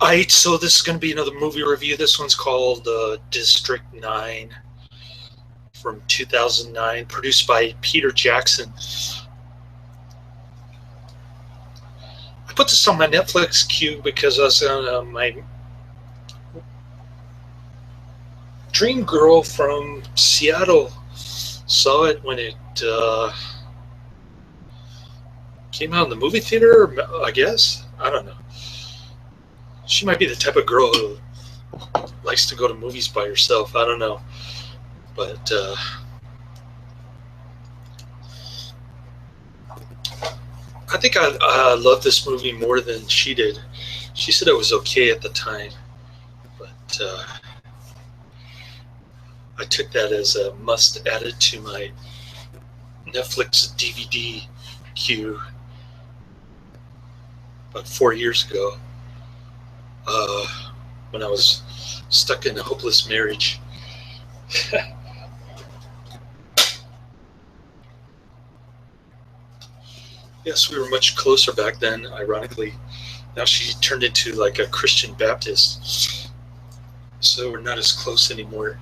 Alright, so this is going to be another movie review. This one's called District 9 from 2009, produced by Peter Jackson. I put this on my Netflix queue because I was on my dream girl from Seattle saw it when it came out in the movie theater, I guess. I don't know. She might be the type of girl who likes to go to movies by herself. I don't know. But I think I loved this movie more than she did. She said it was okay at the time. But I took that as a must add it to my Netflix DVD queue about 4 years ago. When I was stuck in a hopeless marriage. Yes, we were much closer back then, ironically. Now she turned into like a Christian Baptist. So we're not as close anymore.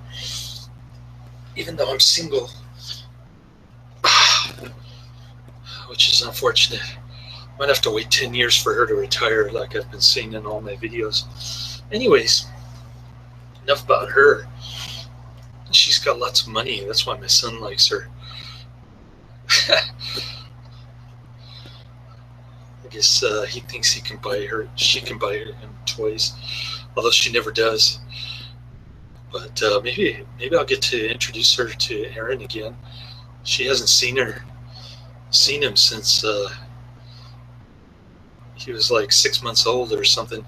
Even though I'm single. Which is unfortunate. Might have to wait 10 years for her to retire, like I've been seeing in all my videos. Anyways, enough about her. She's got lots of money. That's why my son likes her. I guess he thinks he can buy her. She can buy him toys, although she never does. But maybe I'll get to introduce her to Aaron again. She hasn't seen him since. He was like 6 months old or something.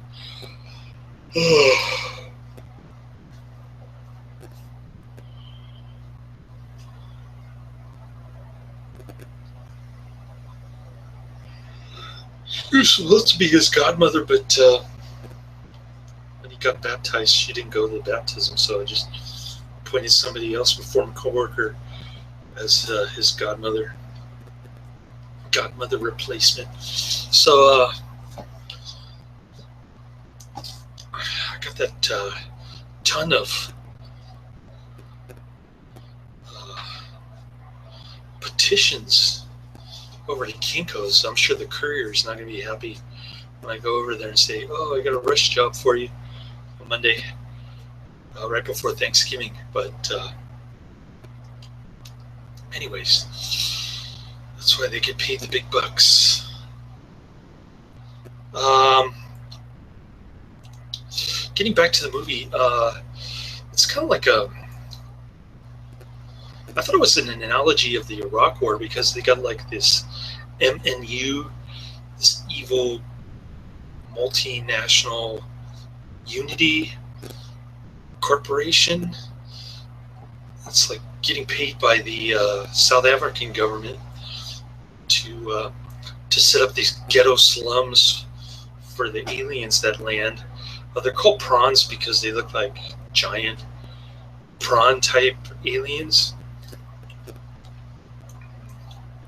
She was supposed to be his godmother, but when he got baptized, she didn't go to the baptism, so I just appointed somebody else, a former coworker, as his godmother replacement. So I got that ton of petitions over to Kinko's. I'm sure the courier's not going to be happy when I go over there and say, oh, I got a rush job for you on Monday, right before Thanksgiving. But anyways, that's why they get paid the big bucks. Getting back to the movie, it's kind of like I thought it was an analogy of the Iraq War because they got like this MNU, this evil multinational unity corporation. It's like getting paid by the South African government to set up these ghetto slums for the aliens that land. They're called prawns because they look like giant prawn type aliens.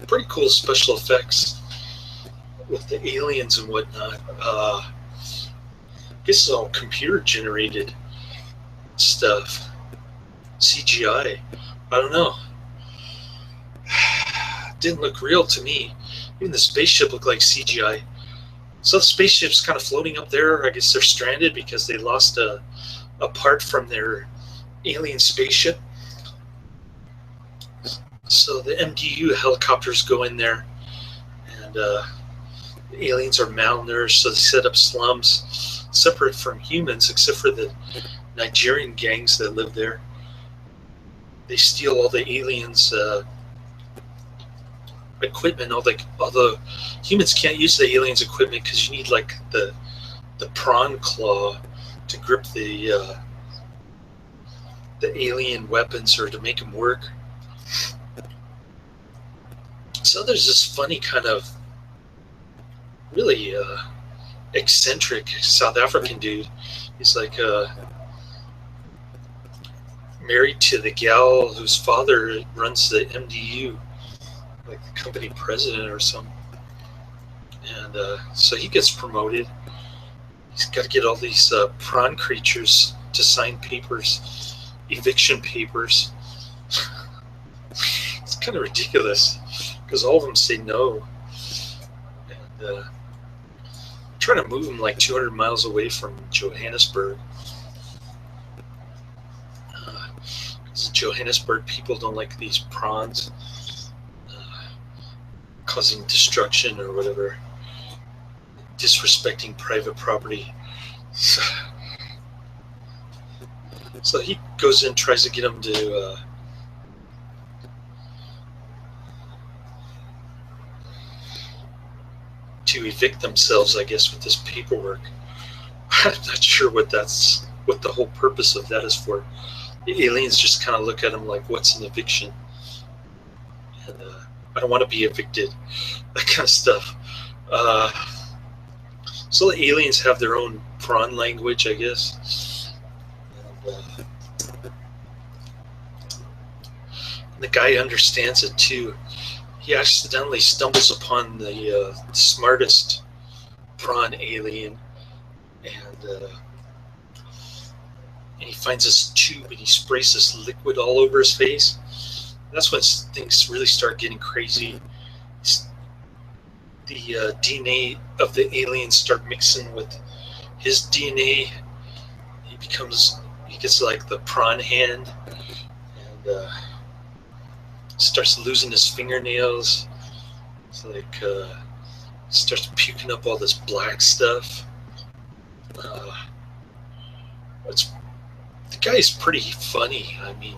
Pretty cool special effects with the aliens and whatnot. I guess it's all computer generated stuff. CGI. I don't know. Didn't look real to me. Even the spaceship looked like CGI. So the spaceship's kind of floating up there. I guess they're stranded because they lost a part from their alien spaceship. So the MDU helicopters go in there, and the aliens are malnourished, so they set up slums separate from humans, except for the Nigerian gangs that live there. They steal all the aliens' equipment. All the humans can't use the aliens' equipment because you need like the prawn claw to grip the alien weapons or to make them work. So there's this funny kind of really eccentric South African dude. He's like married to the gal whose father runs the MDU, like the company president or something. And so he gets promoted. He's got to get all these prawn creatures to sign papers, eviction papers. It's kind of ridiculous because all of them say no. And I'm trying to move them like 200 miles away from Johannesburg. Because Johannesburg people don't like these prawns causing destruction or whatever, disrespecting private property. So he goes in, tries to get them to evict themselves, I guess, with this paperwork. I'm not sure what the whole purpose of that is for. The aliens just kind of look at them like, what's an eviction? And I don't want to be evicted, that kind of stuff. So the aliens have their own prawn language, I guess. And the guy understands it too. He accidentally stumbles upon the smartest prawn alien, and he finds this tube and he sprays this liquid all over his face. That's when things really start getting crazy. The DNA of the aliens start mixing with his DNA. He gets like the prawn hand, and starts losing his fingernails. It's like starts puking up all this black stuff. The guy is pretty funny. I mean,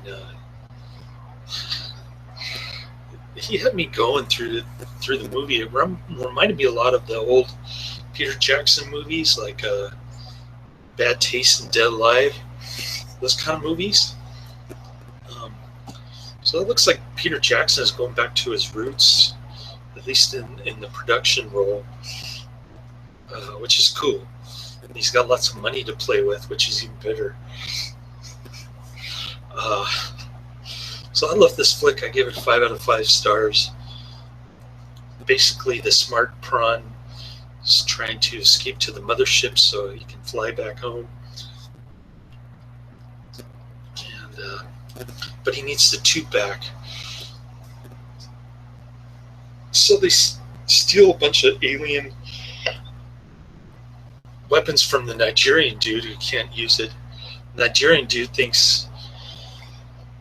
he had me going through the movie. It reminded me a lot of the old Peter Jackson movies, like Bad Taste and Dead Alive, those kind of movies. So it looks like Peter Jackson is going back to his roots, at least in the production role, which is cool. And he's got lots of money to play with, which is even better. So I love this flick. I give it 5 out of 5 stars. Basically, the smart prawn is trying to escape to the mothership so he can fly back home. And but he needs the tube back. So they steal a bunch of alien weapons from the Nigerian dude who can't use it. The Nigerian dude thinks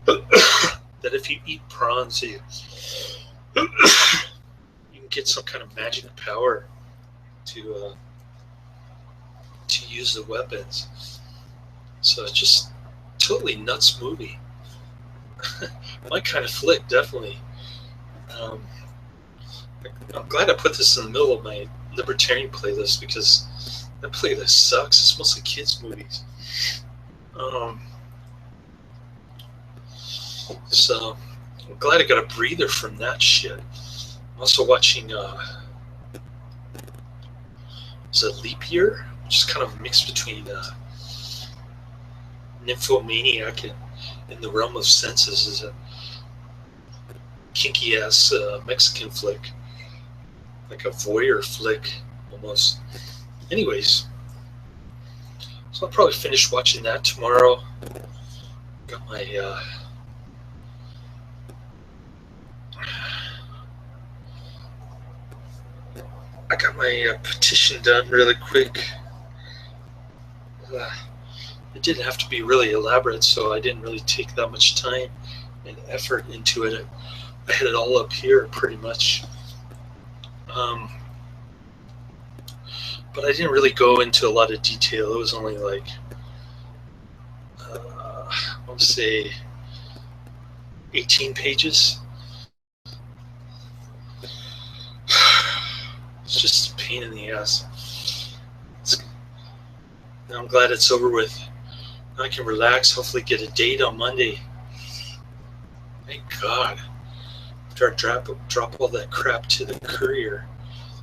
that if you eat prawns, you can get some kind of magic power to use the weapons. So it's just totally nuts movie. My kind of flick, definitely. I'm glad I put this in the middle of my libertarian playlist because that playlist sucks. It's mostly kids' movies. So I'm glad I got a breather from that shit. I'm also watching is it Leap Year, which is kind of a mix between Nymphomaniac and In the Realm of Senses. Is a kinky ass Mexican flick, like a voyeur flick almost. Anyways, so I'll probably finish watching that tomorrow. Got my petition done really quick. It didn't have to be really elaborate, so I didn't really take that much time and effort into it. I had it all up here pretty much. But I didn't really go into a lot of detail. It was only like, I want to say 18 pages. It's just a pain in the ass. I'm glad it's over with. Now I can relax, hopefully get a date on Monday. Thank God. After I drop all that crap to the courier,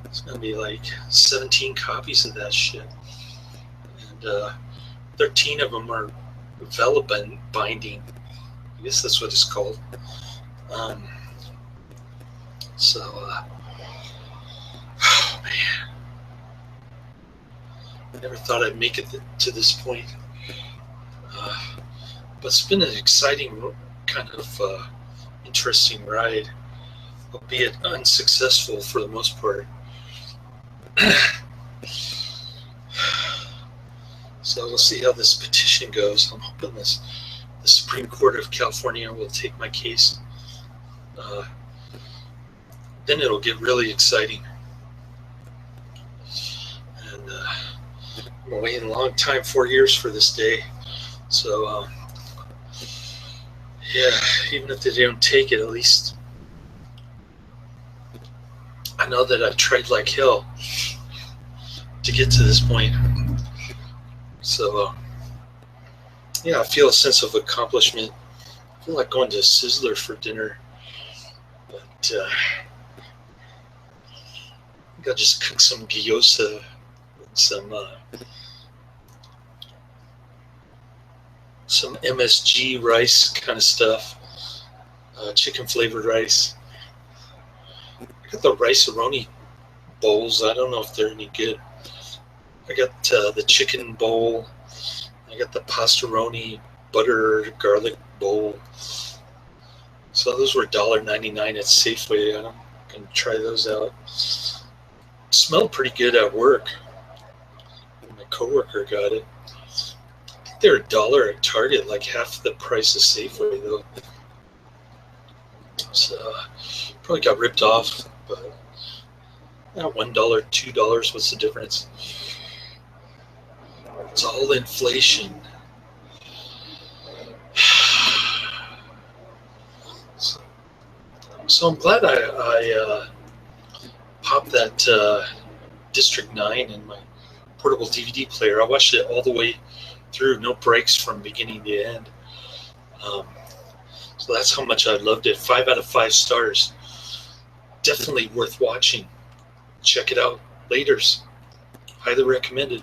it's going to be like 17 copies of that shit. And 13 of them are vellum binding. I guess that's what it's called. Oh man. I never thought I'd make it to this point. But it's been an exciting, kind of interesting ride, albeit unsuccessful for the most part. So we'll see how this petition goes. I'm hoping the Supreme Court of California will take my case. Then it'll get really exciting. And I'm waiting a long time, 4 years for this day. So yeah, even if they don't take it, at least I know that I tried like hell to get to this point. So yeah, I feel a sense of accomplishment. I feel like going to Sizzler for dinner, but I think I'll just cook some gyoza and some MSG rice kind of stuff, chicken flavored rice. I got the rice-a-roni bowls. I don't know if they're any good. I got the chicken bowl. I got the pastaroni butter garlic bowl. So those were $1.99 at Safeway. I'm going to try those out. Smelled pretty good at work. My coworker got it. I think they're $1 at Target, like half the price of Safeway though. So probably got ripped off, but $1, $2, what's the difference? It's all inflation. So I'm glad I popped that District 9 in my portable DVD player. I watched it all the way through, no breaks from beginning to end. So that's how much I loved it. 5 out of 5 stars. Definitely worth watching. Check it out. Laters. Highly recommended.